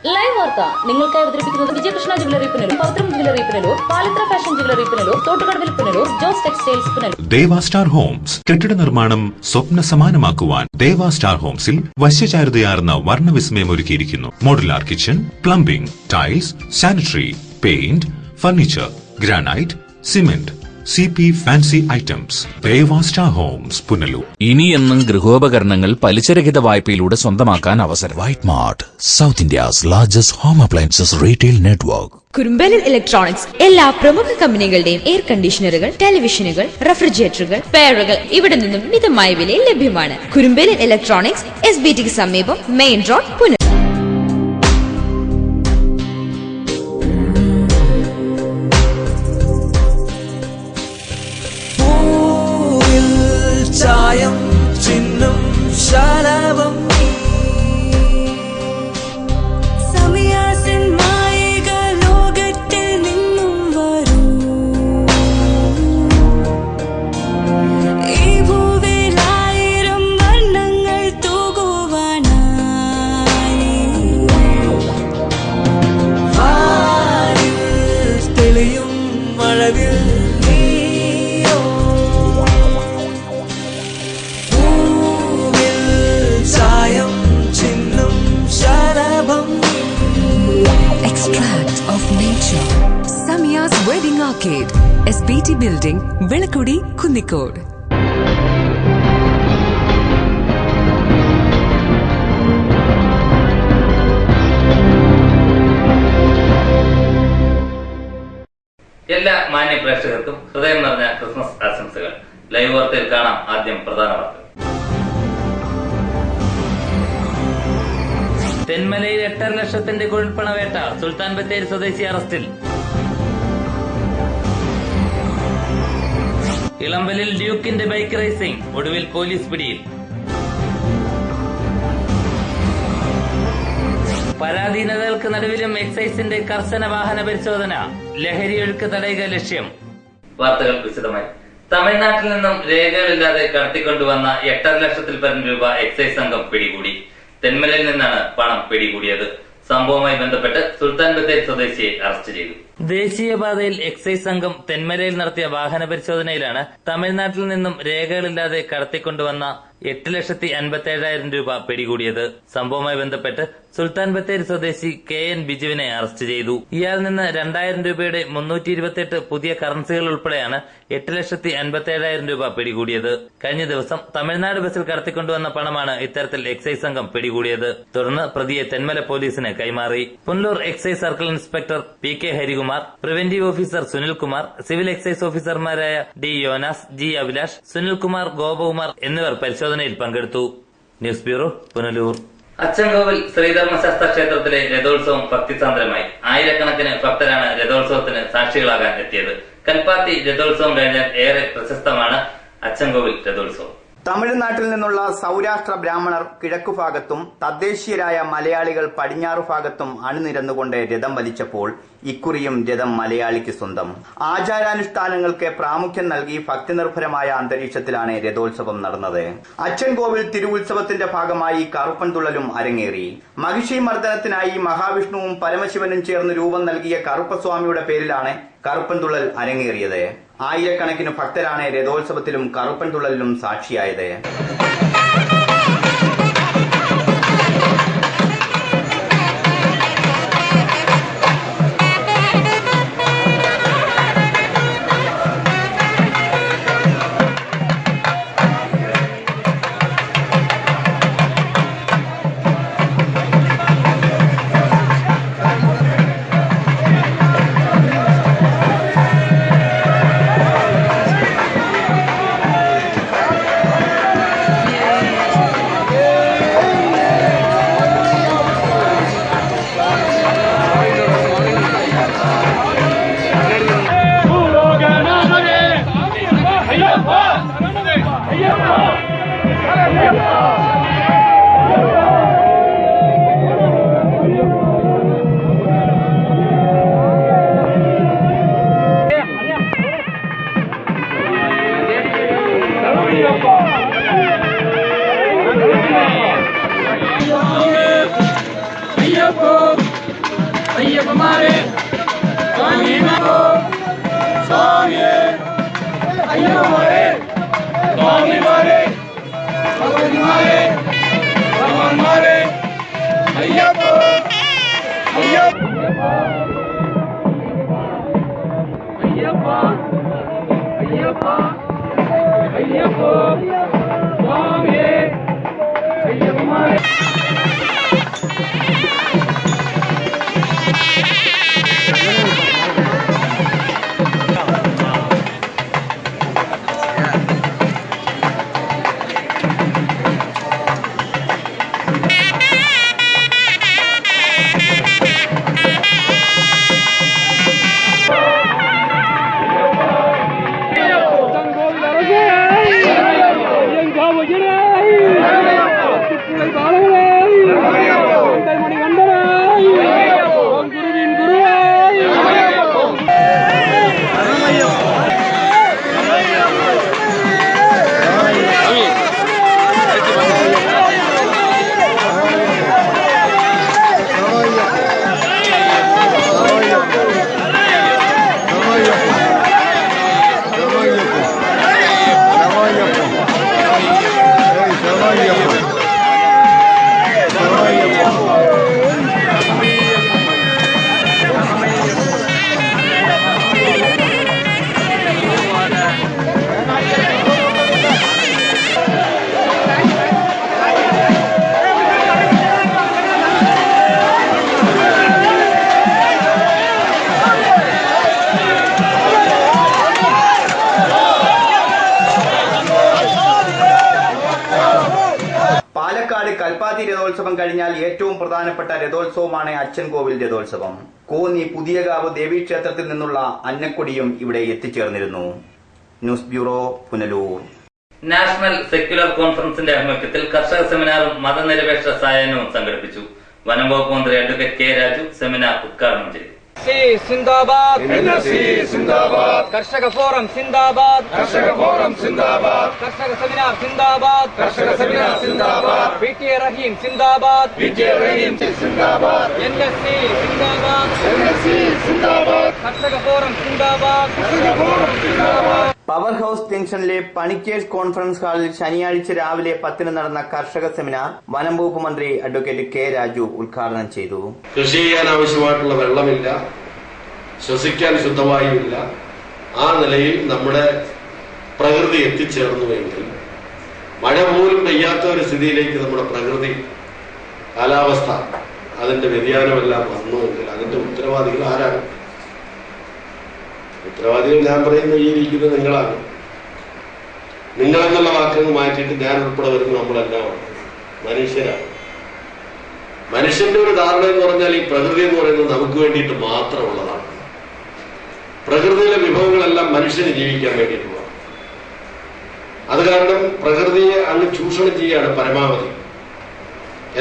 Live വാർത്ത നിങ്ങൾക്കായി അവതരിപ്പിക്കുന്നത് Vijayakrishna jewellery Punalur, Pavithram jewellery Punalur, Palithra fashion jewellery Punalur, തോട്ടുകടവിൽ Punalur, Jose textiles Punalur. Deva star homes കെട്ടിട നിർമ്മാണം സ്വപ്ന സമാനമാക്കുവാൻ ദേവ സ്റ്റാർ ഹോംസിൽ വശ്യചാരുതയാർന്ന വർണ്ണവിസ്മയം ഒരുക്കിയിരിക്കുന്നു. Modular kitchen, plumbing, tiles, sanitary, paint, furniture, granite, cement, CP fancy items. Deva star homes Punalur. ഇനിയെന്നും ഗൃഹോപകരണങ്ങൾ പലിശരഹിത വായ്പയിലൂടെ സ്വന്തമാക്കാൻ അവസരം. White mart, south India's largest home appliances retail network. കുറുമ്പലിൽ ഇലക്ട്രോണിക്സ് എല്ലാ പ്രമുഖ കമ്പനികളുടെയും എയർ കണ്ടീഷണറുകൾ, ടെലിവിഷനുകൾ, റെഫ്രിജറേറ്ററുകൾ, ഫെയറുകൾ ഇവിടെ നിന്നും മിതമായ വിലയിൽ ലഭ്യമാണ്. കുറുമ്പലിൽ ഇലക്ട്രോണിക്സ്, SBT സമീപം, മെയിൻ റോഡ്, പുനലൂർ. ചായം ചിഹ്നം ശലഭം സമയാസൻ മായിക ലോകത്തിൽ നിന്നും വരൂ. ഈ ഭൂവിൽ 1000 വർണ്ണങ്ങൾ തൂകുവാനായി തെളിയും മഴവിൽ Samiya's Wedding Arcade, SBT Building, Velakudi, Kunnikode. എല്ലാ മാന്യ പ്രേക്ഷകർക്കും ഹൃദയം നിറഞ്ഞ ക്രിസ്മസ് ആശംസകൾ. ലൈവ് വാർത്തയിൽ കാണാം ആദ്യം പ്രധാന വാർത്തകൾ. തെന്മലയിൽ 8.5 ലക്ഷത്തിന്റെ കുഴൽപ്പണവേട്ട, സുൽത്താൻ ബത്തേരി സ്വദേശി അറസ്റ്റിൽ. ഇളമ്പലിൽ ഡ്യൂക്കിന്റെ ബൈക്ക് റേസിംഗ്, ഒടുവിൽ പോലീസ് പിടിയിൽ. പരാധീനതകൾക്ക് നടുവിലും എക്സൈസിന്റെ കർശന വാഹന പരിശോധന, ലഹരിയൊഴുക്ക് തടയുക ലക്ഷ്യം. വാർത്തകൾ വിശദമായി. തമിഴ്നാട്ടിൽ നിന്നും രേഖകളില്ലാതെ കടത്തിക്കൊണ്ടുവന്ന 8.5 ലക്ഷത്തിൽ പരം രൂപ എക്സൈസ് സംഘം പിടികൂടി. തെന്മലയിൽ നിന്നാണ് പണം പിടികൂടിയത്. സംഭവവുമായി ബന്ധപ്പെട്ട് സുൽത്താൻ ബത്തേരി സ്വദേശിയെ അറസ്റ്റ് ചെയ്തു. ദേശീയപാതയിൽ എക്സൈസ് സംഘം തെന്മലയിൽ നടത്തിയ വാഹന പരിശോധനയിലാണ് തമിഴ്നാട്ടിൽ നിന്നും രേഖകളില്ലാതെ കടത്തിക്കൊണ്ടുവന്ന 8,57,000 രൂപ പിടികൂടിയത്. സംഭവവുമായി ബന്ധപ്പെട്ട് സുൽത്താൻ ബത്തേരി സ്വദേശി KN ബിജുവിനെ അറസ്റ്റ് ചെയ്തു. ഇയാളിൽ നിന്ന് 2,000 രൂപയുടെ 328 പുതിയ കറൻസികൾ ഉൾപ്പെടെയാണ് 8,57,000 രൂപ പിടികൂടിയത്. കഴിഞ്ഞ ദിവസം തമിഴ്നാട് ബസ്സിൽ കടത്തിക്കൊണ്ടുവന്ന പണമാണ് ഇത്തരത്തിൽ എക്സൈസ് സംഘം പിടികൂടിയത്. തുടർന്ന് പ്രതിയെ തെന്മല പോലീസിന് കൈമാറി. Punalur excise circle inspector PK Harikumar, preventive officer Sunilkumar, civil excise ഓഫീസർമാരായ D യോനാസ്, G അഭിലാഷ്, സുനിൽകുമാർ, ഗോപകുമാർ എന്നിവർ പരിശോധനയിൽ പങ്കെടുത്തു. News bureau, Punalur. അച്ചൻകോവിൽ ശ്രീധർമ്മശാസ്ത്ര ക്ഷേത്രത്തിലെ രഥോത്സവം ഭക്തിസാന്ദ്രമായി. ആയിരക്കണക്കിന് ഭക്തരാണ് രഥോത്സവത്തിന് സാക്ഷികളാകാൻ എത്തിയത്. കൽപ്പാത്തി രഥോത്സവം കഴിഞ്ഞാൽ ഏറെ പ്രശസ്തമാണ് അച്ചൻകോവിൽ രഥോത്സവം. തമിഴ്നാട്ടിൽ നിന്നുള്ള സൗരാഷ്ട്ര ബ്രാഹ്മണർ കിഴക്കുഭാഗത്തും തദ്ദേശീയരായ മലയാളികൾ പടിഞ്ഞാറു ഭാഗത്തും അണിനിരന്നുകൊണ്ട് രഥം വലിച്ചപ്പോൾ ഇക്കുറിയും രഥം മലയാളിക്ക് സ്വന്തം. ആചാരാനുഷ്ഠാനങ്ങൾക്ക് പ്രാമുഖ്യം നൽകി ഭക്തിനിർഭരമായ അന്തരീക്ഷത്തിലാണ് രഥോത്സവം നടന്നത്. അച്ചൻകോവിൽ തിരുവുത്സവത്തിന്റെ ഭാഗമായി കറുപ്പൻ തുള്ളലും അരങ്ങേറി. മഹിഷി മർദ്ദനത്തിനായി മഹാവിഷ്ണുവും പരമശിവനും ചേർന്ന് രൂപം നൽകിയ കറുപ്പസ്വാമിയുടെ പേരിലാണ് കറുപ്പൻ തുള്ളൽ അരങ്ങേറിയത്. ആയിരക്കണക്കിന് ഭക്തരാണ് രഥോത്സവത്തിലും കറുപ്പൻ തുള്ളലിലും സാക്ഷിയായത്. അയ്യപ്പന്മാരെ സ്വാമിയേ അയ്യപ്പന്മാരെ സ്വാമിമാരെ ഭഗവതിമാരെ ഭഗവാന്മാരെ അയ്യപ്പ അയ്യപ്പ അയ്യപ്പ അയ്യപ്പ അയ്യപ്പ സ്വാമിയേ അയ്യപ്പന്മാരെ കൽപ്പാത്തി രഥോത്സവം കഴിഞ്ഞാൽ ഏറ്റവും പ്രധാനപ്പെട്ട രഥോത്സവമാണ് അച്ചൻകോവിൽ രഥോത്സവം. കോന്നി പുതിയകാവ് ദേവീക്ഷേത്രത്തിൽ നിന്നുള്ള അന്നക്കൊടിയും ഇവിടെ എത്തിച്ചേർന്നിരുന്നു. News bureau, Punalur. National secular കോൺഫറൻസിന്റെ ആഭിമുഖ്യത്തിൽ കർഷക സെമിനാറും മതനിരപേക്ഷ സായാഹ്നവും സംഘടിപ്പിച്ചു. വനം വകുപ്പ് മന്ത്രി അഡ്വക്കേറ്റ് കെ രാജു സെമിനാർ ഉദ്ഘാടനം ചെയ്തു. സിന്ദാബാദ് സിന്ദാബാദ് കർഷക ഫോറം സിന്ദാബാദ് കർഷക ഫോറം സിന്ദാബാദ് കർഷക സെമിനാർ സിന്ദാബാദ് കർഷക സെമിനാർ സിന്ദാബാദ് പിടിഎ റഹീം സിന്ദാബാദ് പിടിഎ റഹീം സിന്ദാബാദ് എൻഎസ്സി സിന്ദാബാദ് എൻഎസ്സി സിന്ദാബാദ് കർഷക ഫോറം സിന്ദാബാദ് കർഷക ഫോറം സിന്ദാബാദ്. പവർ ഹൌസ് ജംഗ്ഷനിലെ പണിക്കേഴ്സ് കോൺഫറൻസ് ഹാളിൽ ശനിയാഴ്ച രാവിലെ 10 നടന്ന കർഷക സെമിനാർ വനം വകുപ്പ് മന്ത്രി അഡ്വക്കേറ്റ് കെ രാജു ഉദ്ഘാടനം ചെയ്തു. കൃഷി ചെയ്യാൻ ആവശ്യമായിട്ടുള്ള വെള്ളമില്ല, ശ്വസിക്കാൻ ശുദ്ധവായുവില്ല. ആ നിലയിൽ നമ്മുടെ പ്രകൃതി എത്തിച്ചേർന്നുവെങ്കിൽ, മഴ പോലും പെയ്യാത്ത ഒരു സ്ഥിതിയിലേക്ക് നമ്മുടെ പ്രകൃതി കാലാവസ്ഥ അതിന്റെ വ്യതിയാനമെല്ലാം വന്നുവെങ്കിൽ അതിന്റെ ഉത്തരവാദികൾ ആരാണ്? ഉത്തരവാദികൾ ഞാൻ പറയുന്ന ഈ ഇരിക്കുന്നത് നിങ്ങളാണ്. നിങ്ങളെന്നുള്ള വാക്കുകൾ മാറ്റിയിട്ട് ഞാൻ ഉൾപ്പെടെ വരുന്നത് നമ്മളെല്ലാമാണ്, മനുഷ്യരാണ്. മനുഷ്യന്റെ ഒരു ധാരണ എന്ന് പറഞ്ഞാൽ ഈ പ്രകൃതി എന്ന് പറയുന്നത് നമുക്ക് വേണ്ടിയിട്ട് മാത്രമുള്ളതാണ്. പ്രകൃതിയിലെ വിഭവങ്ങളെല്ലാം മനുഷ്യന് ജീവിക്കാൻ വേണ്ടിയിട്ടുള്ളതാണ്. അത് കാരണം പ്രകൃതിയെ അങ്ങ് ചൂഷണം ചെയ്യുകയാണ് പരമാവധി,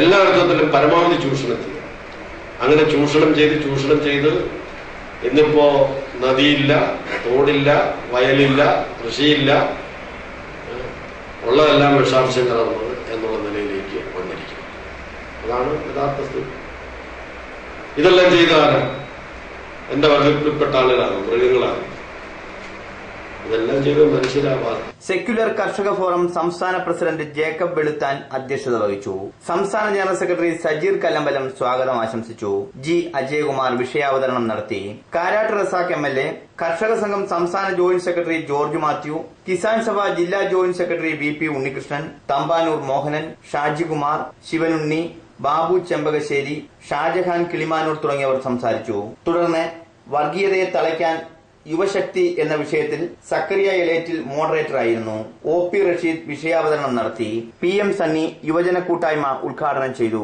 എല്ലാ അർത്ഥത്തിലും പരമാവധി ചൂഷണം ചെയ്യുക. അങ്ങനെ ചൂഷണം ചെയ്ത് ഇന്നിപ്പോ നദിയില്ല, തോടില്ല, വയലില്ല, കൃഷിയില്ല, ഉള്ളതെല്ലാം വിഷാംശം കലർന്നത് എന്നുള്ള നിലയിലേക്ക് വന്നിരിക്കുന്നു. അതാണ് യഥാർത്ഥ സ്ഥിതി. ഇതെല്ലാം ചെയ്താലും എന്റെ വകുപ്പിൽപ്പെട്ട ആളുകളാണ്, മൃഗങ്ങളാണ്. ഇതെല്ലാം ചെയ്ത് മനുഷ്യരാവാതെ. സെക്യുലർ കർഷക ഫോറം സംസ്ഥാന പ്രസിഡന്റ് ജേക്കബ് വെളുത്താൻ അധ്യക്ഷത വഹിച്ചു. സംസ്ഥാന ജനറൽ സെക്രട്ടറി സജീർ കല്ലമ്പലം സ്വാഗതം ആശംസിച്ചു. ജി അജയകുമാർ വിഷയാവതരണം നടത്തി. കാരാട്ട് റസാഖ് MLA, കർഷക സംഘം സംസ്ഥാന ജോയിന്റ് സെക്രട്ടറി ജോർജ് മാത്യു, കിസാൻ സഭ ജില്ലാ joint secretary VP Unnikrishnan, Thampanoor Mohanan, Shajikumar, Sivanunni, Babu Chempakassery, Shajahan Kilimanoor തുടങ്ങിയവർ സംസാരിച്ചു. തുടർന്ന് വർഗീയതയെ തളയ്ക്കാൻ യുവശക്തി എന്ന വിഷയത്തിൽ സക്കറിയ എലേറ്റിൽ മോഡറേറ്ററായിരുന്നു. OP റഷീദ് വിഷയാവതരണം നടത്തി. PM സണ്ണി യുവജന കൂട്ടായ്മ ഉദ്ഘാടനം ചെയ്തു.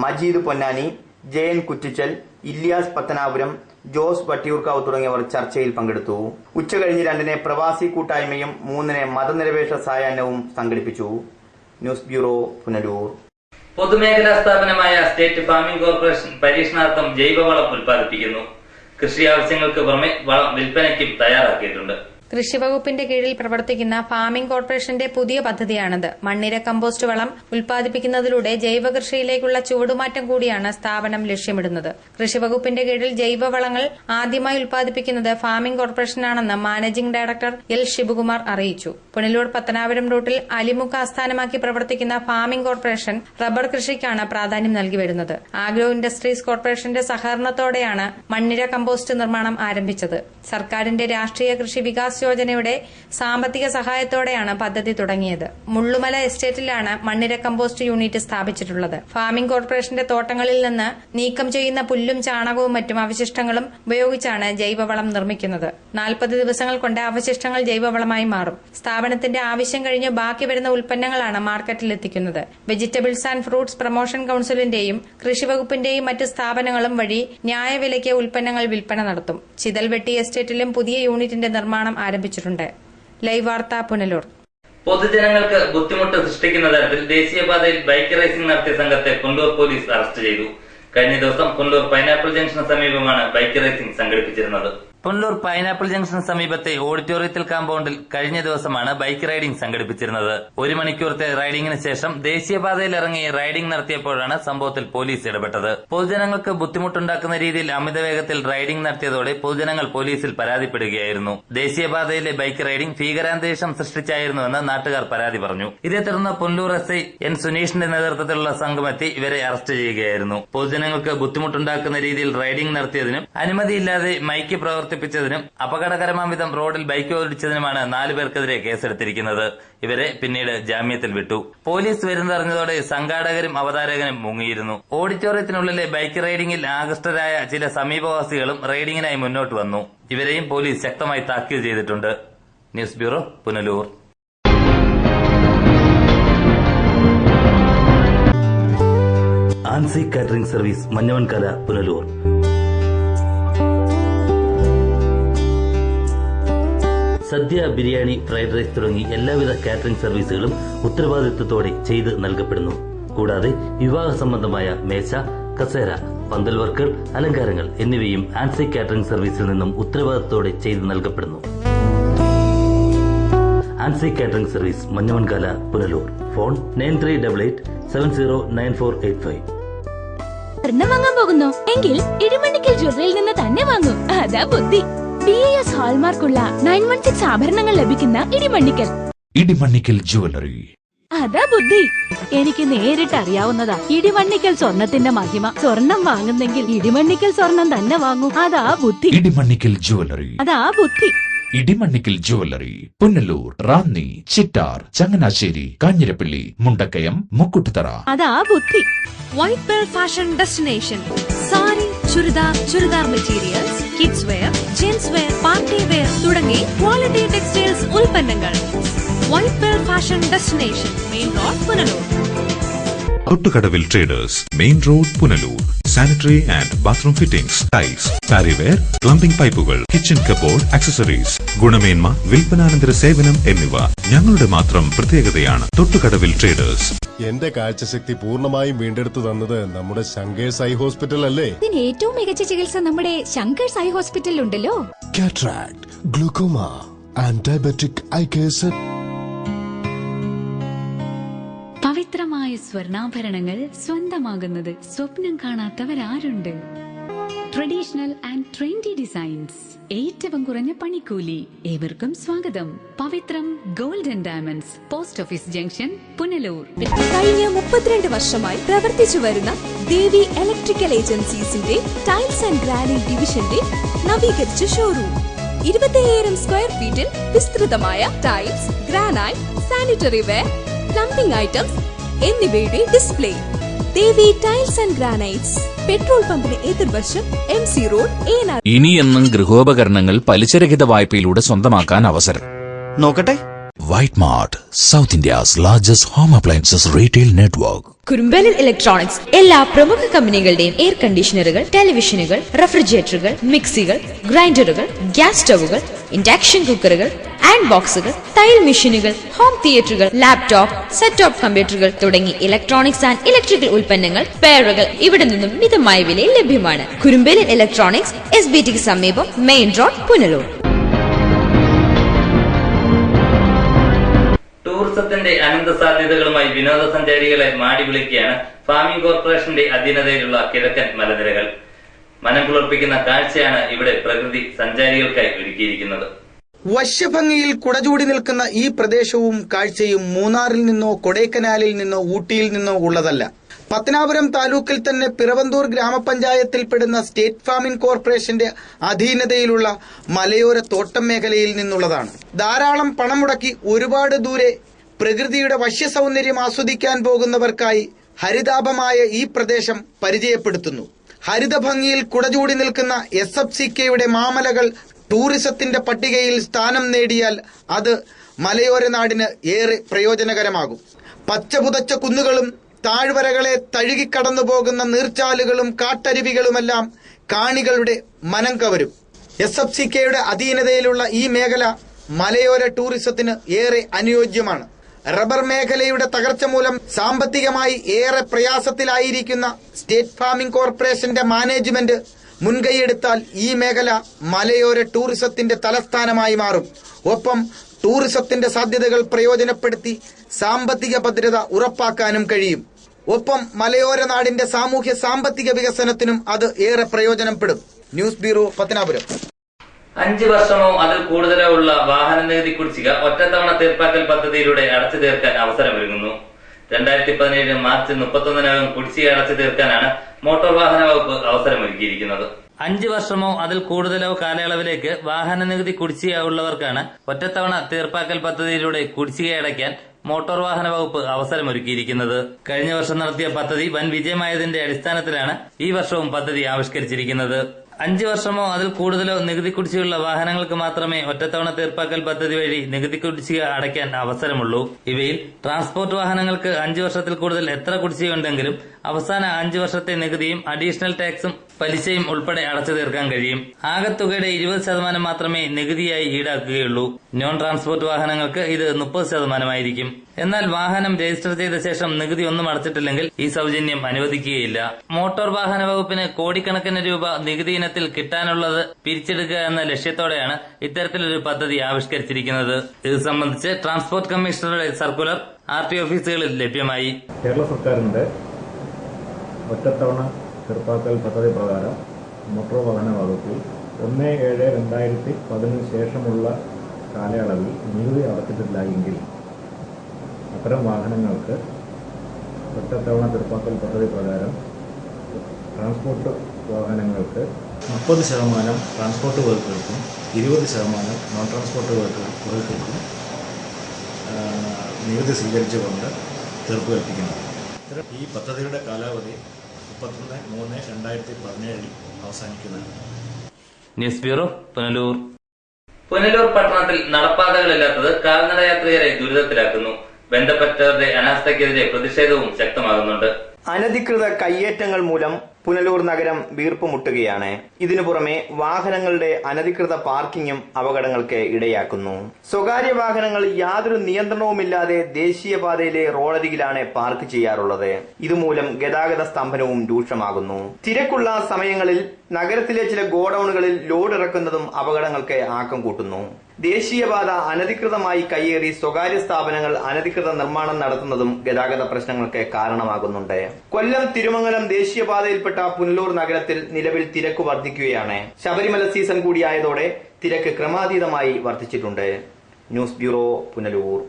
മജീദ് പൊന്നാനി, ജയൻ കുറ്റിച്ചൽ, ഇല്യാസ് പത്തനാപുരം, ജോസ് വട്ടിയൂർക്കാവ് തുടങ്ങിയവർ ചർച്ചയിൽ പങ്കെടുത്തു. ഉച്ചകഴിഞ്ഞ് 2-ന് പ്രവാസി കൂട്ടായ്മയും 3-ന് മതനിരപേക്ഷ സായാഹ്നവും സംഘടിപ്പിച്ചു. News bureau, Punalur. പൊതുമേഖലാ സ്ഥാപനമായ സ്റ്റേറ്റ് ഫാമിംഗ് കോർപ്പറേഷൻ പരീക്ഷണാർത്ഥം ജൈവവളം ഉൽപ്പാദിപ്പിക്കുന്നു. കൃഷി ആവശ്യങ്ങൾക്ക് പുറമെ വളം വിൽപ്പനയ്ക്കും തയ്യാറാക്കിയിട്ടുണ്ട്. കൃഷിവകുപ്പിന്റെ കീഴിൽ പ്രവർത്തിക്കുന്ന ഫാമിംഗ് കോർപ്പറേഷന്റെ പുതിയ പദ്ധതിയാണിത്. മണ്ണിര കമ്പോസ്റ്റ് വളം ഉൽപ്പാദിപ്പിക്കുന്നതിലൂടെ ജൈവ കൃഷിയിലേക്കുള്ള ചുവടുമാറ്റം കൂടിയാണ് സ്ഥാപനം ലക്ഷ്യമിടുന്നത്. കൃഷിവകുപ്പിന്റെ കീഴിൽ ജൈവവളങ്ങൾ ആദ്യമായി ഉൽപ്പാദിപ്പിക്കുന്നത് ഫാമിംഗ് കോർപ്പറേഷനാണെന്ന് മാനേജിംഗ് ഡയറക്ടർ എൽ ശിവകുമാർ അറിയിച്ചു. പുനലൂർ പത്തനാപുരം റൂട്ടിൽ അലിമുക്ക് ആസ്ഥാനമാക്കി പ്രവർത്തിക്കുന്ന ഫാമിംഗ് കോർപ്പറേഷൻ റബ്ബർ കൃഷിക്കാണ് പ്രാധാന്യം നൽകി വരുന്നത്. ആഗ്രോ ഇൻഡസ്ട്രീസ് കോർപ്പറേഷന്റെ സഹകരണത്തോടെയാണ് മണ്ണിര കമ്പോസ്റ്റ് നിർമ്മാണം ആരംഭിച്ചത്. സർക്കാരിന്റെ രാഷ്ട്രീയ കൃഷി വികാസ് യോജനയുടെ സാമ്പത്തിക സഹായത്തോടെയാണ് പദ്ധതി തുടങ്ങിയത്. മുള്ളുമല എസ്റ്റേറ്റിലാണ് മണ്ണിര കമ്പോസ്റ്റ് യൂണിറ്റ് സ്ഥാപിച്ചിട്ടുള്ളത്. ഫാമിംഗ് കോർപ്പറേഷന്റെ തോട്ടങ്ങളിൽ നിന്ന് നീക്കം ചെയ്യുന്ന പുല്ലും ചാണകവും മറ്റും അവശിഷ്ടങ്ങളും ഉപയോഗിച്ചാണ് ജൈവവളം നിർമ്മിക്കുന്നത്. 40 ദിവസങ്ങൾ കൊണ്ട് അവശിഷ്ടങ്ങൾ ജൈവവളമായി മാറും. സ്ഥാപനത്തിന്റെ ആവശ്യം കഴിഞ്ഞ് ബാക്കി വരുന്ന ഉൽപ്പന്നങ്ങളാണ് മാർക്കറ്റിൽ എത്തിക്കുന്നത്. വെജിറ്റബിൾസ് ആൻഡ് ഫ്രൂട്ട്സ് പ്രൊമോഷൻ കൌൺസിലിന്റെയും കൃഷിവകുപ്പിന്റെയും മറ്റ് സ്ഥാപനങ്ങളും വഴി ന്യായവിലയ്ക്ക് ഉൽപ്പന്നങ്ങൾ വിൽപ്പന നടത്തും. ചിതൽവെട്ടി എസ്റ്റേറ്റിലും പുതിയ യൂണിറ്റിന്റെ നിർമ്മാണം ആരംഭിച്ചിട്ടുണ്ട്. ലൈവ് വാർത്ത, പുനലൂർ. പൊതുജനങ്ങൾക്ക് ബുദ്ധിമുട്ട് സൃഷ്ടിക്കുന്ന തരത്തിൽ ദേശീയപാതയിൽ ബൈക്ക് റേസിംഗ് നടത്തിയ സംഘത്തെ പുനലൂർ പോലീസ് അറസ്റ്റ് ചെയ്തു. കഴിഞ്ഞ ദിവസം പുനലൂർ പൈനാപ്പിൾ ജംഗ്ഷന് സമീപമാണ് ബൈക്ക് റേസിംഗ് സംഘടിപ്പിച്ചിരുന്നത്. പുനലൂർ പൈനാപ്പിൾ ജംഗ്ഷന് സമീപത്തെ ഓഡിറ്റോറിയത്തിൽ കാമ്പൗണ്ടിൽ കഴിഞ്ഞ ദിവസമാണ് ബൈക്ക് റൈഡിംഗ് സംഘടിപ്പിച്ചിരുന്നത്. 1 മണിക്കൂറത്തെ റൈഡിംഗിന് ശേഷം ദേശീയപാതയിൽ ഇറങ്ങി റൈഡിംഗ് നടത്തിയപ്പോഴാണ് സംഭവത്തിൽ പോലീസ് ഇടപെട്ടത്. പൊതുജനങ്ങൾക്ക് ബുദ്ധിമുട്ടുണ്ടാക്കുന്ന രീതിയിൽ അമിതവേഗത്തിൽ റൈഡിംഗ് നടത്തിയതോടെ പൊതുജനങ്ങൾ പോലീസിൽ പരാതിപ്പെടുകയായിരുന്നു. ദേശീയപാതയിലെ ബൈക്ക് റൈഡിംഗ് ഭീകരാന്തരീക്ഷം സൃഷ്ടിച്ചായിരുന്നുവെന്ന് നാട്ടുകാർ പരാതി പറഞ്ഞു. ഇതേ തുടർന്ന് പുനലൂർ SI എൻ സുനീഷിന്റെ നേതൃത്വത്തിലുള്ള സംഘമെത്തി ഇവരെ അറസ്റ്റ് ചെയ്യുകയായിരുന്നു. പൊതുജനങ്ങൾക്ക് ബുദ്ധിമുട്ടുണ്ടാക്കുന്ന രീതിയിൽ റൈഡിംഗ് നടത്തിയതിനും അനുമതിയില്ലാതെ മൈക്ക് പ്രവർത്തിപ്പിച്ചതിനും അപകടകരമാം വിധം റോഡിൽ ബൈക്ക് ഓടിച്ചതിനുമാണ് 4 പേർക്കെതിരെ കേസെടുത്തിരിക്കുന്നത്. ഇവരെ പിന്നീട് ജാമ്യത്തിൽ വിട്ടു. പോലീസ് വരുന്നതറിഞ്ഞതോടെ സംഘാടകരും അവതാരകനും മുങ്ങിയിരുന്നു. ഓഡിറ്റോറിയത്തിനുള്ളിലെ ബൈക്ക് റൈഡിംഗിൽ ആകൃഷ്ടരായ ചില സമീപവാസികളും റൈഡിംഗിനായി മുന്നോട്ട് വന്നു. ഇവരെയും പോലീസ് ശക്തമായി താക്കീത് ചെയ്തിട്ടുണ്ട്. News bureau, Punalur. Ancy catering service, Manjavankara, Punalur. Sadya, biryani, fried rice തുടങ്ങി എല്ലാവിധ കാറ്ററിംഗ് സർവീസുകളും ഉത്തരവാദിത്വത്തോടെ ചെയ്ത് നൽകപ്പെടുന്നു. കൂടാതെ വിവാഹ സംബന്ധമായ മേശ, കസേര, പന്തൽ വർക്കുകൾ, അലങ്കാരങ്ങൾ എന്നിവയും ആൻസി കാറ്ററിംഗ് സർവീസിൽ നിന്നും ഉത്തരവാദിത്വത്തോടെ ചെയ്ത് നൽകപ്പെടുന്നു. Ancy catering service, Manjavankala, Punalur. Phone 9388709485. സ്വർണം വാങ്ങാൻ പോകുന്നു എങ്കിൽ ഇടിമണ്ണിക്കൽ ജ്വല്ലറിയിൽ നിന്ന് തന്നെ വാങ്ങൂ. അതാ ബുദ്ധി. BIS ഹാൾമാർക്കുള്ള 916 ആഭരണങ്ങൾ ലഭിക്കുന്ന ഇടിമണ്ണിക്കൽ ജ്വല്ലറി. അതാ ബുദ്ധി. എനിക്ക് നേരിട്ട് അറിയാവുന്നതാ ഇടിമണ്ണിക്കൽ സ്വർണത്തിന്റെ മഹിമ. സ്വർണം വാങ്ങുന്നെങ്കിൽ ഇടിമണ്ണിക്കൽ സ്വർണം തന്നെ വാങ്ങൂ. അതാ ബുദ്ധി. ഇടിമണ്ണിക്കൽ ജ്വല്ലറി. അതാ ബുദ്ധി. ഇടിമണ്ണിക്കൽ ജ്വല്ലറി, പുനലൂർ, റാന്നി, ചിറ്റാർ, ചങ്ങനാശ്ശേരി, കാഞ്ഞിരപ്പള്ളി, മുണ്ടക്കയം, മുക്കുട്ടുതറ. അതാ ബുദ്ധി. White pearl fashion destination. Sari, churidar materials, kids wear, gents wear, party wear തുടങ്ങി ക്വാളിറ്റി ടെക്സ്റ്റൈൽസ് ഉൽപ്പന്നങ്ങൾ. White pearl fashion destination, main road, Punalur. Thottukadavil traders, main road, Punalur. Sanitary and bathroom fittings, tiles, Parryware, plumbing പൈപ്പുകൾ, kitchen cupboard, accessories, ഗുണമേന്മ, വിൽപ്പനാനന്തര സേവനം എന്നിവ ഞങ്ങളുടെ മാത്രം പ്രത്യേകതയാണ്. തൊട്ടുകടവിൽ ട്രേഡേഴ്സ്. എന്റെ കാഴ്ചശക്തി പൂർണ്ണമായും വീണ്ടെടുത്തു തന്നത് നമ്മുടെ ശങ്കേഴ്സ് ഐ ഹോസ്പിറ്റൽ അല്ലേ? ഇതിന് ഏറ്റവും മികച്ച ചികിത്സ നമ്മുടെ ശങ്കേഴ്സ് ഐ ഹോസ്പിറ്റലിൽ ഉണ്ടല്ലോ. Cataract, glaucoma and diabetic eye care. പവിത്രമായ സ്വർണ്ണാഭരണങ്ങൾ സ്വന്തമാകുന്നത് സ്വപ്നം കാണാത്തവരാരുണ്ട്? ട്രഡീഷണൽ ആൻഡ് ട്രെൻഡി ഡിസൈൻസ്, ഏറ്റവും കുറഞ്ഞ പണിക്കൂലി. ഏവർക്കും സ്വാഗതം. Pavithram gold and diamonds, post office junction, Punalur. കഴിഞ്ഞ 32 വർഷമായി പ്രവർത്തിച്ചു വരുന്ന ദേവി ഇലക്ട്രിക്കൽ ഏജൻസീസിന്റെ ടൈൽസ് ആൻഡ് ഗ്രാനൈറ്റ് ഡിവിഷന്റെ നവീകരിച്ച ഷോറൂം. 25,000 സ്ക്വയർ ഫീറ്റിൽ വിസ്തൃതമായ tiles, granite, sanitary ware, plumbing items എന്നിവയുടെ display. Devi tiles and granites, petrol പമ്പിന് എതിർവശം, MC റോഡ്, ഏനാർ. ഇനിയെന്നും ഗൃഹോപകരണങ്ങൾ പലിശരഹിത വായ്പയിലൂടെ സ്വന്തമാക്കാൻ അവസരം. നോക്കട്ടെ. White mart, south India's largest home appliances retail network. കുറുമ്പേലിൽ ഇലക്ട്രോണിക്സ് എല്ലാ പ്രമുഖ കമ്പനികളുടെയും എയർ കണ്ടീഷണറുകൾ, ടെലിവിഷനുകൾ, റെഫ്രിജറേറ്ററുകൾ, മിക്സികൾ, ഗ്രൈൻഡറുകൾ, ഗ്യാസ് സ്റ്റൗവുകൾ, ഇൻഡക്ഷൻ കുക്കറുകൾ, ആൻഡ് ബോക്സുകൾ, തയ്യൽ മെഷീനുകൾ, ഹോം തിയേറ്ററുകൾ, ലാപ്ടോപ്പ്, സെറ്റ് ടോപ്പ് കമ്പ്യൂട്ടറുകൾ തുടങ്ങി ഇലക്ട്രോണിക്സ് ആൻഡ് ഇലക്ട്രിക്കൽ ഉൽപ്പന്നങ്ങൾ, പെയറുകൾ ഇവിടെ നിന്നും മിതമായ വിലയിൽ ലഭ്യമാണ്. കുറുമ്പേലിൽ ഇലക്ട്രോണിക്സ്, SBTക്ക് സമീപം, മെയിൻ റോഡ്, പുനലൂർ. ടൂറിസത്തിന്റെ അനന്ത സാധ്യതകളുമായി വിനോദസഞ്ചാരികളെ മാടി വിളിക്കുകയാണ് ഫാമിംഗ് കോർപ്പറേഷന്റെ അധീനതയിലുള്ള കിഴക്കൻ മലനിരകൾ. മനം കുളിർപ്പിക്കുന്ന കാഴ്ചയാണ് ഇവിടെ പ്രകൃതി സഞ്ചാരികൾക്കായി ഒരുക്കിയിരിക്കുന്നത്. വശ്യഭംഗിയിൽ കുടചൂടി നിൽക്കുന്ന ഈ പ്രദേശവും കാഴ്ചയും മൂന്നാറിൽ നിന്നോ കൊടൈക്കനാലിൽ നിന്നോ ഊട്ടിയിൽ നിന്നോ ഉള്ളതല്ല. പത്തനാപുരം താലൂക്കിൽ തന്നെ പിറവന്തൂർ ഗ്രാമപഞ്ചായത്തിൽപ്പെടുന്ന സ്റ്റേറ്റ് ഫാമിംഗ് കോർപ്പറേഷന്റെ അധീനതയിലുള്ള മലയോര തോട്ടം മേഖലയിൽ നിന്നുള്ളതാണ്. ധാരാളം പണം മുടക്കി ഒരുപാട് ദൂരെ പ്രകൃതിയുടെ വശ്യസൗന്ദര്യം ആസ്വദിക്കാൻ പോകുന്നവർക്കായി ഹരിതാപമായ ഈ പ്രദേശം പരിചയപ്പെടുത്തുന്നു. ഹരിതഭംഗിയിൽ കുടചൂടി നിൽക്കുന്ന SFCKയുടെ മാമലകൾ ടൂറിസത്തിന്റെ പട്ടികയിൽ സ്ഥാനം നേടിയാൽ അത് മലയോര നാടിന് ഏറെ പ്രയോജനകരമാകും. പച്ചപുതച്ച കുന്നുകളും താഴ്വരകളെ തഴുകിക്കടന്നു പോകുന്ന നീർച്ചാലുകളും കാട്ടരുവികളുമെല്ലാം കാണികളുടെ മനം കവരും. SFCKയുടെ അധീനതയിലുള്ള ഈ മേഖല മലയോര ടൂറിസത്തിന് ഏറെ അനുയോജ്യമാണ്. റബ്ബർ മേഖലയുടെ തകർച്ച മൂലം സാമ്പത്തികമായി ഏറെ പ്രയാസത്തിലായിരിക്കുന്ന സ്റ്റേറ്റ് ഫാമിംഗ് കോർപ്പറേഷന്റെ മാനേജ്മെന്റ് മുൻകൈയെടുത്താൽ ഈ മേഖല മലയോര ടൂറിസത്തിന്റെ തലസ്ഥാനമായി മാറും. ഒപ്പം ടൂറിസത്തിന്റെ സാധ്യതകൾ പ്രയോജനപ്പെടുത്തി സാമ്പത്തിക ഭദ്രത ഉറപ്പാക്കാനും കഴിയും. ഒപ്പം മലയോര നാടിന്റെ സാമൂഹ്യ സാമ്പത്തിക വികസനത്തിനും അത് ഏറെ പ്രയോജനപ്പെടും. News bureau, Pathanapuram. 5 വർഷമോ അതിൽ കൂടുതലോ ഉള്ള വാഹന നികുതി കുടിശ്ശിക ഒറ്റത്തവണ തീർപ്പാക്കൽ പദ്ധതിയിലൂടെ അടച്ചു തീർക്കാൻ അവസരമൊരുങ്ങുന്നു. 2017 മാർച്ച് 31-നകം കുടിശ്ശിക അടച്ചു തീർക്കാനാണ് മോട്ടോർ വാഹന വകുപ്പ് അവസരമൊരുക്കിയിരിക്കുന്നത്. 5 വർഷമോ അതിൽ കൂടുതലോ കാലയളവിലേക്ക് വാഹന നികുതി കുടിശ്ശിക ഉള്ളവർക്കാണ് ഒറ്റത്തവണ തീർപ്പാക്കൽ പദ്ധതിയിലൂടെ കുടിശ്ശിക അടയ്ക്കാൻ മോട്ടോർ വാഹന വകുപ്പ് അവസരമൊരുക്കിയിരിക്കുന്നത്. കഴിഞ്ഞ വർഷം നടത്തിയ പദ്ധതി വൻ വിജയമായതിന്റെ അടിസ്ഥാനത്തിലാണ് ഈ വർഷവും പദ്ധതി ആവിഷ്കരിച്ചിരിക്കുന്നത്. 5 വർഷമോ അതിൽ കൂടുതലോ നികുതി കുടിശ്ശികയുള്ള വാഹനങ്ങൾക്ക് മാത്രമേ ഒറ്റത്തവണ തീർപ്പാക്കൽ പദ്ധതി വഴി നികുതി കുടിശ്ശിക അടയ്ക്കാൻ അവസരമുള്ളൂ. ഇവയിൽ ട്രാൻസ്പോർട്ട് വാഹനങ്ങൾക്ക് 5 വർഷത്തിൽ കൂടുതൽ എത്ര കുടിശ്ശികയുണ്ടെങ്കിലും അവസാന 5 വർഷത്തെ നികുതിയും അഡീഷണൽ ടാക്സും പലിശയും ഉൾപ്പെടെ അടച്ചു തീർക്കാൻ കഴിയും. ആകെ തുകയുടെ 20% മാത്രമേ നികുതിയായി ഈടാക്കുകയുള്ളൂ. നോൺ ട്രാൻസ്പോർട്ട് വാഹനങ്ങൾക്ക് ഇത് 30%ആയിരിക്കും. എന്നാൽ വാഹനം രജിസ്റ്റർ ചെയ്ത ശേഷം നികുതി ഒന്നും അടച്ചിട്ടില്ലെങ്കിൽ ഈ സൗജന്യം അനുവദിക്കുകയില്ല. മോട്ടോർ വാഹന വകുപ്പിന് കോടിക്കണക്കിന് രൂപ നികുതി ഇനത്തിൽ കിട്ടാനുള്ളത് പിരിച്ചെടുക്കുക എന്ന ലക്ഷ്യത്തോടെയാണ് ഇത്തരത്തിലൊരു പദ്ധതി ആവിഷ്കരിച്ചിരിക്കുന്നത്. ഇത് സംബന്ധിച്ച് ട്രാൻസ്പോർട്ട് കമ്മീഷണറുടെ സർക്കുലർ RTO ഓഫീസുകളിൽ ലഭ്യമായി. കേരള സർക്കാരിന്റെ ഒറ്റത്തവണ തീർപ്പാക്കൽ പദ്ധതി പ്രകാരം മോട്ടോർ വാഹന വകുപ്പിൽ 1/7/2010 ശേഷമുള്ള കാലയളവിൽ നികുതി അടച്ചിട്ടില്ല എങ്കിൽ അത്തരം വാഹനങ്ങൾക്ക് ഒറ്റത്തവണ തീർപ്പാക്കൽ പദ്ധതി പ്രകാരം ട്രാൻസ്പോർട്ട് വാഹനങ്ങൾക്ക് 30% ട്രാൻസ്പോർട്ട് വകുപ്പുകൾക്കും 20% നോൺ ട്രാൻസ്പോർട്ട് വകുപ്പുകൾക്കും നികുതി സ്വീകരിച്ചുകൊണ്ട് തീർപ്പ് കൽപ്പിക്കുന്നത്. ഈ പദ്ധതിയുടെ കാലാവധി 31/3/2017 അവസാനിക്കുന്നതാണ്. News bureau, Punalur. പുനലൂർ പട്ടണത്തിൽ നടപ്പാതകളില്ലാത്തത് കാൽനട യാത്രികരെ ദുരിതത്തിലാക്കുന്നു. ബന്ധപ്പെട്ടവരുടെ അനാസ്ഥയ്ക്കെതിരെ പ്രതിഷേധവും ശക്തമാകുന്നുണ്ട്. അനധികൃത കയ്യേറ്റങ്ങൾ മൂലം പുനലൂർ നഗരം വീർപ്പുമുട്ടുകയാണ്. ഇതിനു പുറമെ വാഹനങ്ങളുടെ അനധികൃത പാർക്കിങ്ങും അപകടങ്ങൾക്ക് ഇടയാക്കുന്നു. സ്വകാര്യ വാഹനങ്ങൾ യാതൊരു നിയന്ത്രണവുമില്ലാതെ ദേശീയപാതയിലെ റോഡരികിലാണ് പാർക്ക് ചെയ്യാറുള്ളത്. ഇതുമൂലം ഗതാഗത സ്തംഭനവും രൂക്ഷമാകുന്നു. തിരക്കുള്ള സമയങ്ങളിൽ നഗരത്തിലെ ചില ഗോഡൌണുകളിൽ ലോഡ് ഇറക്കുന്നതും അപകടങ്ങൾക്ക് ആക്കം കൂട്ടുന്നു. ദേശീയപാത അനധികൃതമായി കയ്യേറി സ്വകാര്യ സ്ഥാപനങ്ങൾ അനധികൃത നിർമ്മാണം നടത്തുന്നതും ഗതാഗത പ്രശ്നങ്ങൾക്ക് കാരണമാകുന്നുണ്ട്. കൊല്ലം തിരുമംഗലം ദേശീയപാതയിൽപ്പെട്ട പുനലൂർ നഗരത്തിൽ നിലവിൽ തിരക്ക് വർദ്ധിക്കുകയാണ്. ശബരിമല സീസൺ കൂടിയായതോടെ തിരക്ക് ക്രമാതീതമായി വർദ്ധിച്ചിട്ടുണ്ട്. News bureau, Punalur.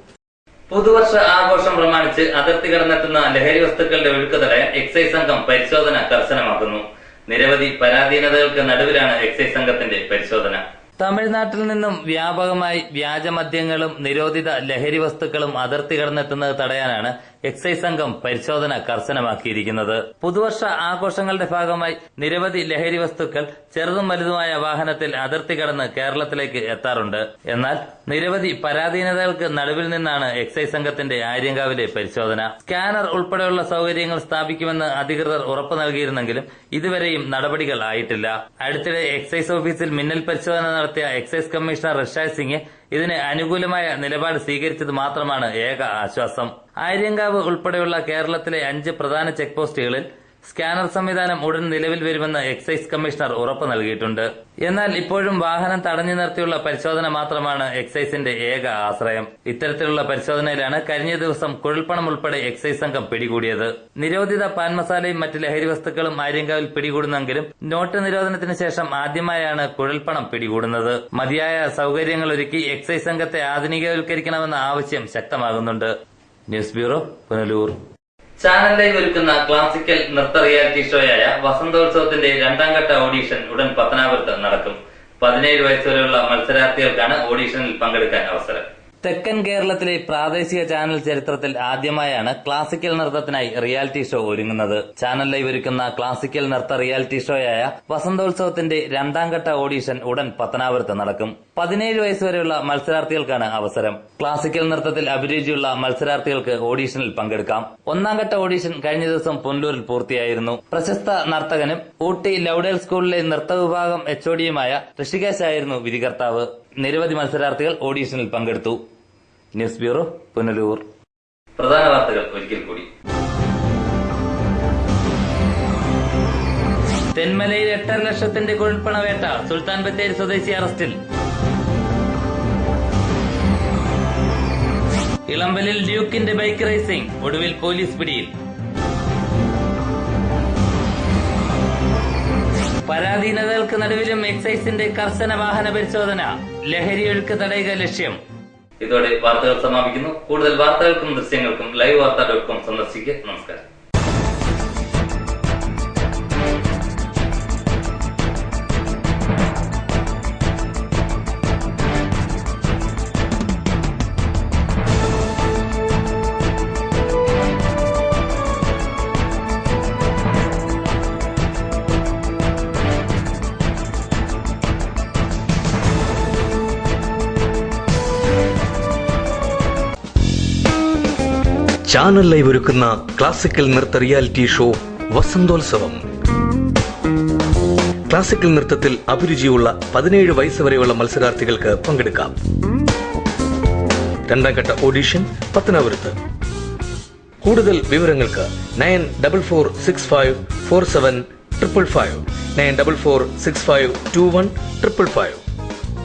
പുതുവർഷ ആഘോഷം പ്രമാണിച്ച് അതിർത്തി കടന്നെത്തുന്ന ലഹരി വസ്തുക്കളുടെ ഒഴുക്ക് തടയാൻ എക്സൈസ് സംഘം പരിശോധന കർശനമാക്കുന്നു. നിരവധി പരാധീനതകൾക്ക് നടുവിലാണ് എക്സൈസ് സംഘത്തിന്റെ പരിശോധന. തമിഴ്നാട്ടിൽ നിന്നും വ്യാപകമായി വ്യാജമദ്യങ്ങളും നിരോധിത ലഹരി വസ്തുക്കളും അതിർത്തി കടന്നെത്തുന്നത് തടയാനാണ് എക്സൈസ് സംഘം പരിശോധന കർശനമാക്കിയിരിക്കുന്നത്. പുതുവർഷ ആഘോഷങ്ങളുടെ ഭാഗമായി നിരവധി ലഹരി വസ്തുക്കൾ ചെറുതും വലുതുമായ വാഹനത്തിൽ അതിർത്തി കടന്ന് കേരളത്തിലേക്ക് എത്താറുണ്ട്. എന്നാൽ നിരവധി പരാധീനതകൾക്ക് നടുവിൽ നിന്നാണ് എക്സൈസ് സംഘത്തിന്റെ ആര്യങ്കാവിലെ പരിശോധന. സ്കാനർ ഉൾപ്പെടെയുള്ള സൗകര്യങ്ങൾ സ്ഥാപിക്കുമെന്ന് അധികൃതർ ഉറപ്പു നൽകിയിരുന്നെങ്കിലും ഇതുവരെയും നടപടികൾ ആയിട്ടില്ല. അടുത്തിടെ എക്സൈസ് ഓഫീസിൽ മിന്നൽ പരിശോധന നടത്തിയ എക്സൈസ് കമ്മീഷണർ ഋഷായ് സിംഗ് ഇതിന് അനുകൂലമായ നിലപാട് സ്വീകരിച്ചത് മാത്രമാണ് ഏക ആശ്വാസം. ആര്യങ്കാവ് ഉൾപ്പെടെയുള്ള കേരളത്തിലെ 5 പ്രധാന ചെക്ക് പോസ്റ്റുകളിൽ സ്കാനർ സംവിധാനം ഉടൻ നിലവിൽ വരുമെന്ന് എക്സൈസ് കമ്മീഷണർ ഉറപ്പ് നൽകിയിട്ടുണ്ട്. എന്നാൽ ഇപ്പോഴും വാഹനം തടഞ്ഞു നിർത്തിയുള്ള പരിശോധന മാത്രമാണ് എക്സൈസിന്റെ ഏക ആശ്രയം. ഇത്തരത്തിലുള്ള പരിശോധനയിലാണ് കഴിഞ്ഞ ദിവസം കുഴൽപ്പണം ഉൾപ്പെടെ എക്സൈസ് സംഘം പിടികൂടിയത്. നിരോധിത പാൻ മസാലയും മറ്റ് ലഹരി വസ്തുക്കളും ആര്യങ്കാവിൽ പിടികൂടുന്നെങ്കിലും നോട്ട് നിരോധനത്തിന് ശേഷം ആദ്യമായാണ് കുഴൽപ്പണം പിടികൂടുന്നത്. മതിയായ സൌകര്യങ്ങൾ ഒരുക്കി എക്സൈസ് സംഘത്തെ ആധുനികവൽക്കരിക്കണമെന്ന ആവശ്യം ശക്തമാകുന്നുണ്ട്. News bureau, Punalur. Channel live ഒരുക്കുന്ന ക്ലാസിക്കൽ നൃത്ത റിയാലിറ്റി ഷോയായ വസന്തോത്സവത്തിന്റെ 2ാം ഘട്ട ഓഡീഷൻ ഉടൻ പത്തനാപുരത്ത് നടക്കും. 17 വയസ്സുവരെയുള്ള മത്സരാർത്ഥികൾക്കാണ് ഓഡീഷനിൽ പങ്കെടുക്കാൻ അവസരം. തെക്കൻ കേരളത്തിലെ പ്രാദേശിക ചാനൽ ചരിത്രത്തിൽ ആദ്യമായാണ് ക്ലാസിക്കൽ നൃത്തത്തിനായി റിയാലിറ്റി ഷോ ഒരുങ്ങുന്നത്. ചാനൽ ലൈവ് ഒരുക്കുന്ന ക്ലാസിക്കൽ നൃത്ത റിയാലിറ്റി ഷോയായ വസന്തോത്സവത്തിന്റെ 2ാം ഘട്ട ഓഡീഷൻ ഉടൻ പത്തനാപുരത്ത് നടക്കും. 17 വയസ്സുവരെയുള്ള മത്സരാർത്ഥികൾക്കാണ് അവസരം. ക്ലാസിക്കൽ നൃത്തത്തിൽ അഭിരുചിയുള്ള മത്സരാർത്ഥികൾക്ക് ഓഡീഷനിൽ പങ്കെടുക്കാം. 1ാം ഘട്ട ഓഡീഷൻ കഴിഞ്ഞ ദിവസം പുനലൂരിൽ പൂർത്തിയായിരുന്നു. പ്രശസ്ത നർത്തകനും ഊട്ടി ലൌഡേൽ സ്കൂളിലെ നൃത്ത വിഭാഗം HODയുമായ ഋഷികേശ് ആയിരുന്നു വിധികർത്താവ്. നിരവധി മത്സരാർത്ഥികൾ ഓഡീഷനിൽ പങ്കെടുത്തു. News bureau, Punalur. പ്രധാന വാർത്തകൾ ഒരിക്കൽ കൂടി. തെന്മലയിൽ 8.5 ലക്ഷത്തിന്റെ കുഴൽപ്പണവേട്ട, സുൽത്താൻ ബത്തേരി സ്വദേശി അറസ്റ്റിൽ. ഇളമ്പലിൽ ഡ്യൂക്കിന്റെ ബൈക്ക് റേസിംഗ്, ഒടുവിൽ പോലീസ് പിടിയിൽ. പരാധീനതകൾക്ക് നടുവിലും എക്സൈസിന്റെ കർശന വാഹന പരിശോധന, ലഹരിയൊഴുക്ക് തടയുക ലക്ഷ്യം. ഇതോടെ വാർത്തകൾ സമാപിക്കുന്നു. കൂടുതൽ വാർത്തകൾക്കും ദൃശ്യങ്ങൾക്കും livevarta.com സന്ദർശിക്കുക. നമസ്കാരം. ചാനൽ ലൈവ് ഒരുക്കുന്ന ക്ലാസിക്കൽ നൃത്ത റിയാലിറ്റി ഷോ വസന്തോത്സവം. ക്ലാസിക്കൽ നൃത്തത്തിൽ അഭിരുചിയുള്ള 17 വയസ്സ് വരെയുള്ള മത്സരാർത്ഥികൾക്ക് പങ്കെടുക്കാം. 2ാം ഘട്ട ഓഡീഷൻ പത്തനാപുരത്ത്. കൂടുതൽ വിവരങ്ങൾക്ക് 9446547555 9446521555